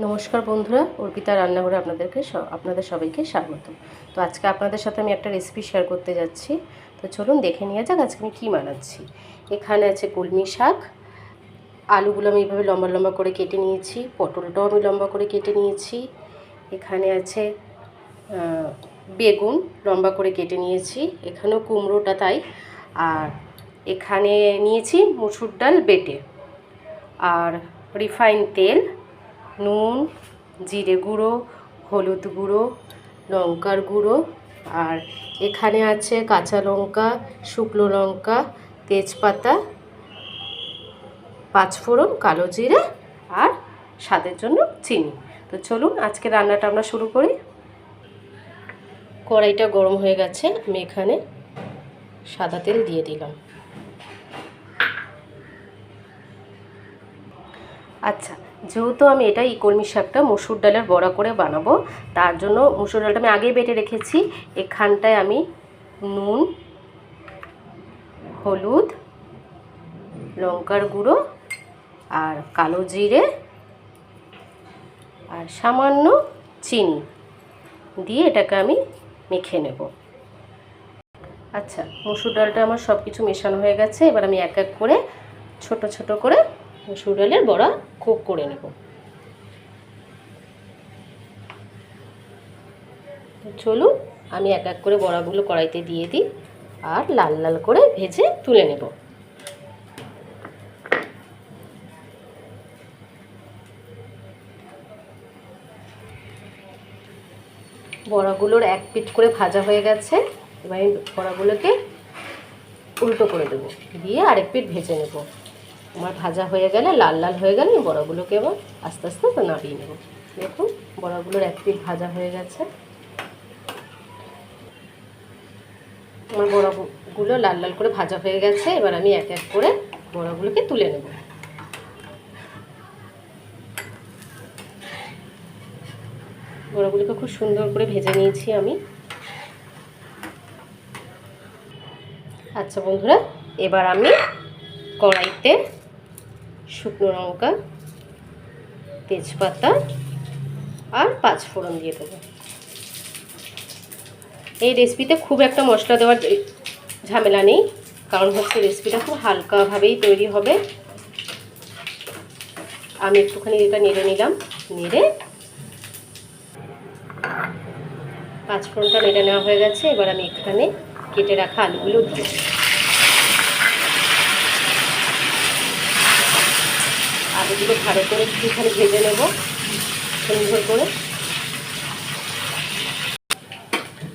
নমস্কার বন্ধুরা, অর্পিতা রান্নাঘরে আপনাদের সবাইকে স্বাগত। তো আজকে আপনাদের সাথে আমি একটা রেসিপি শেয়ার করতে যাচ্ছি। তো চলুন দেখে নিয়ে যাক আজকে আমি কী বানাচ্ছি। এখানে আছে কলমি শাক, আলুগুলো আমি এইভাবে লম্বা লম্বা করে কেটে নিয়েছি, পটলটাও আমি লম্বা করে কেটে নিয়েছি। এখানে আছে বেগুন লম্বা করে কেটে নিয়েছি, এখানেও কুমড়োটা তাই। আর এখানে নিয়েছি মসুর ডাল বেটে, আর রিফাইন তেল, নুন, জিরে গুঁড়ো, হলুদ গুঁড়ো, লঙ্কার গুঁড়ো, আর এখানে আছে কাঁচা লঙ্কা, শুকনো লঙ্কা, তেজপাতা, পাঁচফোড়ন, কালো জিরে আর স্বাদের জন্য চিনি। তো চলুন আজকে রান্নাটা আমরা শুরু করি। কড়াইটা গরম হয়ে গেছে, আমি এখানে সাদা তেল দিয়ে দিলাম। আচ্ছা, যেহেতু আমি এই কলমি শাকটা মসুর ডালের বড়া করে বানাবো, তার জন্য মসুর ডালটা আমি আগেই বেটে রেখেছি। এখানটায় আমি নুন, হলুদ, লঙ্কার গুঁড়ো আর কালো জিরে আর সামান্য চিনি দিয়ে এটাকে আমি মেখে নেব। আচ্ছা, মসুর ডালটা আমার সব কিছু মেশানো হয়ে গেছে। এবার আমি এক এক করে ছোট ছোট করে মসুর ডালের বড়া করে নেব। চলুন আমি এক এক করে বড়াগুলো কড়াইতে দিয়ে দিই আর লাল লাল করে ভেজে তুলে নেব। বড়াগুলোর এক পিঠ করে ভাজা হয়ে গেছে। এবার আমি বড়াগুলোকে উল্টো করে দেবো, দিয়ে আরেক পিঠ ভেজে নেব। আমার ভাজা হয়ে গেলে, লাল লাল হয়ে গেলে আমি বড়াগুলোকে এবার আস্তে আস্তে তো নাড়িয়ে নেব। দেখুন বড়াগুলোর এক পিঠ ভাজা হয়ে গেছে। আমার বড়াগুলো লাল লাল করে ভাজা হয়ে গেছে। এবার আমি এক এক করে বড়াগুলোকে তুলে নেব। বড়াগুলোকে খুব সুন্দর করে ভেজে নিয়েছি আমি। আচ্ছা বন্ধুরা, এবার আমি কড়াইতে শুকনো লঙ্কা, তেজপাতা আর পাঁচফোড়ন দিয়ে দেবো। এই রেসিপিতে খুব একটা মশলা দেওয়ার ঝামেলা নেই, কারণ হচ্ছে রেসিপিটা খুব হালকাভাবেই তৈরি হবে। আমি একটুখানি এটা নেড়ে নিলাম, নেড়ে পাঁচফোড়নটা নেড়ে নেওয়া হয়ে গেছে। এবার আমি এখানে কেটে রাখা আলুগুলো দিয়ে আলুগুলো ভালো করে একটুখানি ভেজে নেব সুন্দর করে।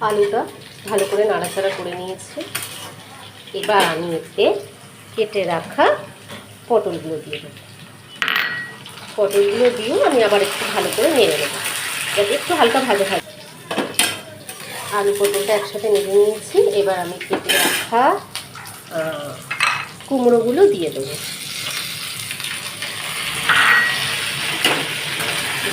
আলুটা ভালো করে নাড়াচাড়া করে নিয়েছি। এবার আমি এতে কেটে রাখা পটলগুলো দিয়ে দেবো। পটলগুলো দিয়েও আমি আবার একটু ভালো করে নেড়ে নেব, যাতে একটু হালকা ভাজা ভাজা। আলু পটলটা একসাথে নেড়ে নিয়েছি। এবার আমি কেটে রাখা কুমড়োগুলো দিয়ে দেবো,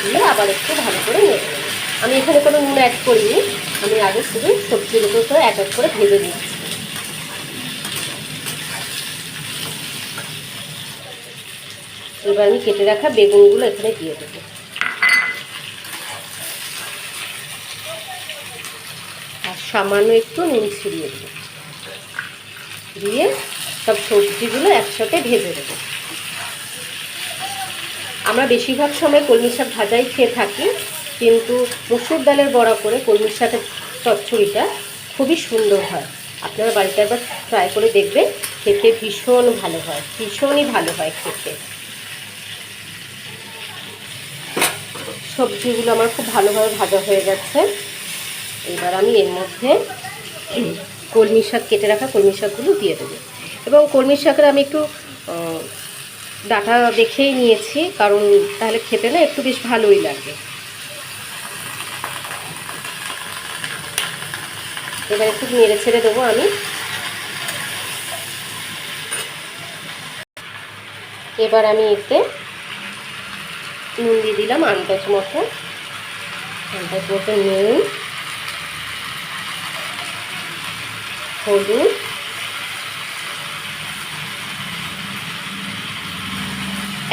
দিয়ে আবার একটু ভালো করে নেড়ে নেব। আমি এখানে কোনো নুন অ্যাড করিনি, আমি আগে শুধু সবজির উপর করে এক এক করে ভেজে দিচ্ছি। এবার আমি কেটে রাখা বেগুনগুলো এখানে দিয়ে দেবো, আর সামান্য একটু নুন ছিটিয়ে দেবো, দিয়ে সব সবজিগুলো একসাথে ভেজে দেবো। আমরা বেশিরভাগ সময় কলমি শাক ভাজাই খেয়ে থাকি, কিন্তু মসুর ডালের বড়া করে কলমি শাকের চচ্চড়িটা খুবই সুন্দর হয়। আপনারা বাড়িতে একবার ট্রাই করে দেখবেন, খেতে ভীষণ ভালো হয়, ভীষণই ভালো হয় খেতে। সবজিগুলো আমার খুব ভালোভাবে ভাজা হয়ে গেছে। এবার আমি এর মধ্যে কলমি শাক, কেটে রাখা কলমি শাকগুলো দিয়ে দেবো। এবং কলমি শাকের আমি একটু ডাঁটা দেখেই নিয়েছি, কারণ তাহলে খেতে না একটু বেশ ভালোই লাগে। এবার একটু নেড়ে ছেড়ে দেবো আমি। এবার আমি এতে নুন দিয়ে দিলাম আন্দাজ মতো নুন, হলুদ,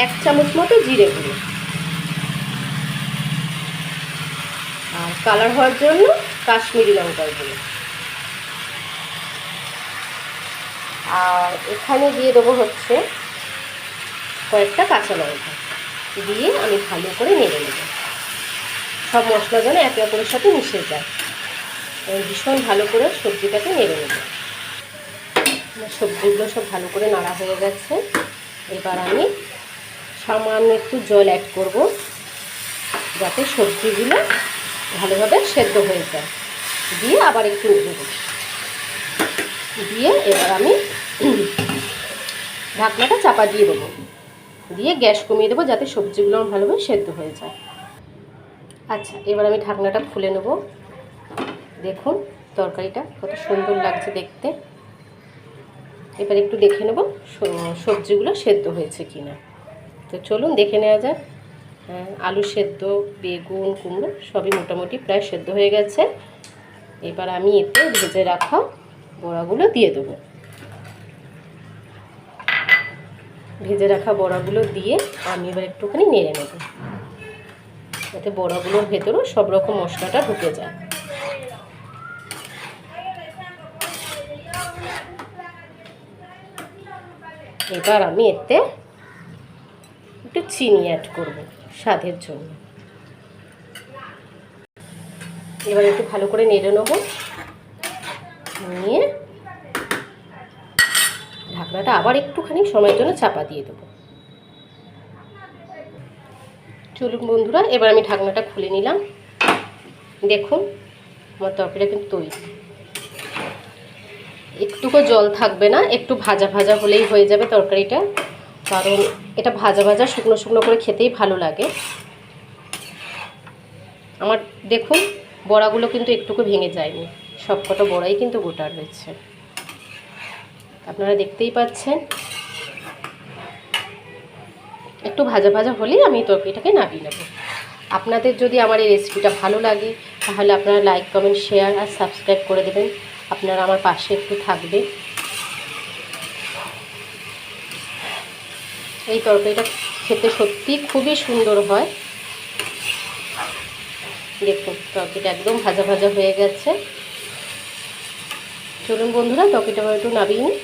এক চামচ মতো জিরে গুঁড়ো, কালার হওয়ার জন্য কাশ্মীরি লঙ্কার গুঁড়ো। আর এখানে দিয়ে দেবো হচ্ছে কয়েকটা কাঁচা লঙ্কা, দিয়ে আমি ভালো করে নেড়ে নেব। সব মশলা যেন একে অপরের সাথে মিশে যায়। ভীষণ ভালো করে সবজিটাকে নেড়ে নেব। সবজিগুলো সব ভালো করে নাড়া হয়ে গেছে। এবার আমি সামান্য একটু জল অ্যাড করব, যাতে সবজিগুলো ভালোভাবে সেদ্ধ হয়ে যায়। দিয়ে আবার একটু নেড়ে দেব। দিয়ে এবার আমি ঢাকনাটা চাপা দিয়ে দেবো, দিয়ে গ্যাস কমিয়ে দেবো, যাতে সবজিগুলো ভালোভাবে সেদ্ধ হয়ে যায়। আচ্ছা, এবার আমি ঢাকনাটা খুলে নেব। দেখুন তরকারিটা কত সুন্দর লাগছে দেখতে। এবার একটু দেখে নেব সবজিগুলো সেদ্ধ হয়েছে কিনা। তো চলুন দেখে নেওয়া যাক। আলু সেদ্ধ, বেগুন, কুমড়ো সবই মোটামুটি প্রায় সেদ্ধ হয়ে গেছে। এবার আমি এতে ভেজে রাখা বড়াগুলো দিয়ে দেবো। ভেজে রাখা বড়াগুলো দিয়ে আমি এবার একটুখানি নেড়ে নেব, যাতে বড়াগুলোর ভেতরেও সব রকম মশলাটা ঢুকে যায়। এবার আমি এতে একটু চিনি অ্যাড করব স্বাদের জন্য। এবার একটু ভালো করে নেড়ে নেব, নিয়ে ঢাকনাটা আবার একটুখানি সময়ের জন্য চাপা দিয়ে দেবো। চলুন বন্ধুরা, এবার আমি ঢাকনাটা খুলে নিলাম। দেখুন আমার তরকারিটা কিন্তু তৈরি। একটুকু জল থাকবে না, একটু ভাজা ভাজা হলেই হয়ে যাবে তরকারিটা, কারণ এটা ভাজা ভাজা শুকনো শুকনো করে খেতেই ভালো লাগে। আমার দেখুন বড়াগুলো কিন্তু একটুকু ভেঙে যায়নি, সবকটা বড়াই কিন্তু গোটা রয়েছে, আপনারা দেখতেই পাচ্ছেন। একটু ভাজা ভাজা হলেই আমি তরকারিটাকে নামিয়ে নেব। আপনাদের যদি আমার এই রেসিপিটা ভালো লাগে তাহলে আপনারা লাইক, কমেন্ট, শেয়ার আর সাবস্ক্রাইব করে দেবেন। আপনারা আমার পাশে একটু থাকবে। এই তরকারিটা খেতে সত্যি খুবই সুন্দর হয়। দেখুন তরকারিটা একদম ভাজা ভাজা হয়ে গেছে। চলুন বন্ধুরা তরকারিটা একটু নামিয়ে নিই।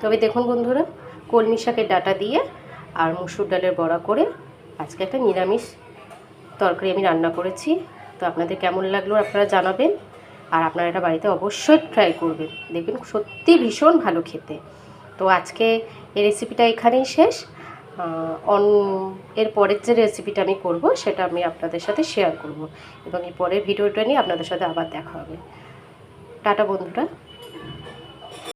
তবে দেখুন বন্ধুরা, কলমি শাকের ডাঁটা দিয়ে আর মসুর ডালের বড়া করে আজকে একটা নিরামিষ তরকারি আমি রান্না করেছি। তো আপনাদের কেমন লাগলো আপনারা জানাবেন, আর আপনারা এটা বাড়িতে অবশ্যই ট্রাই করবেন, দেখবেন সত্যি ভীষণ ভালো খেতে। তো আজকে এই রেসিপিটা এখানেই শেষ। এর পরের যে রেসিপিটা আমি করব সেটা আমি আপনাদের সাথে শেয়ার করব, এবং এই পরের ভিডিওটা নিয়ে আপনাদের সাথে আবার দেখা হবে। টাটা বন্ধুরা।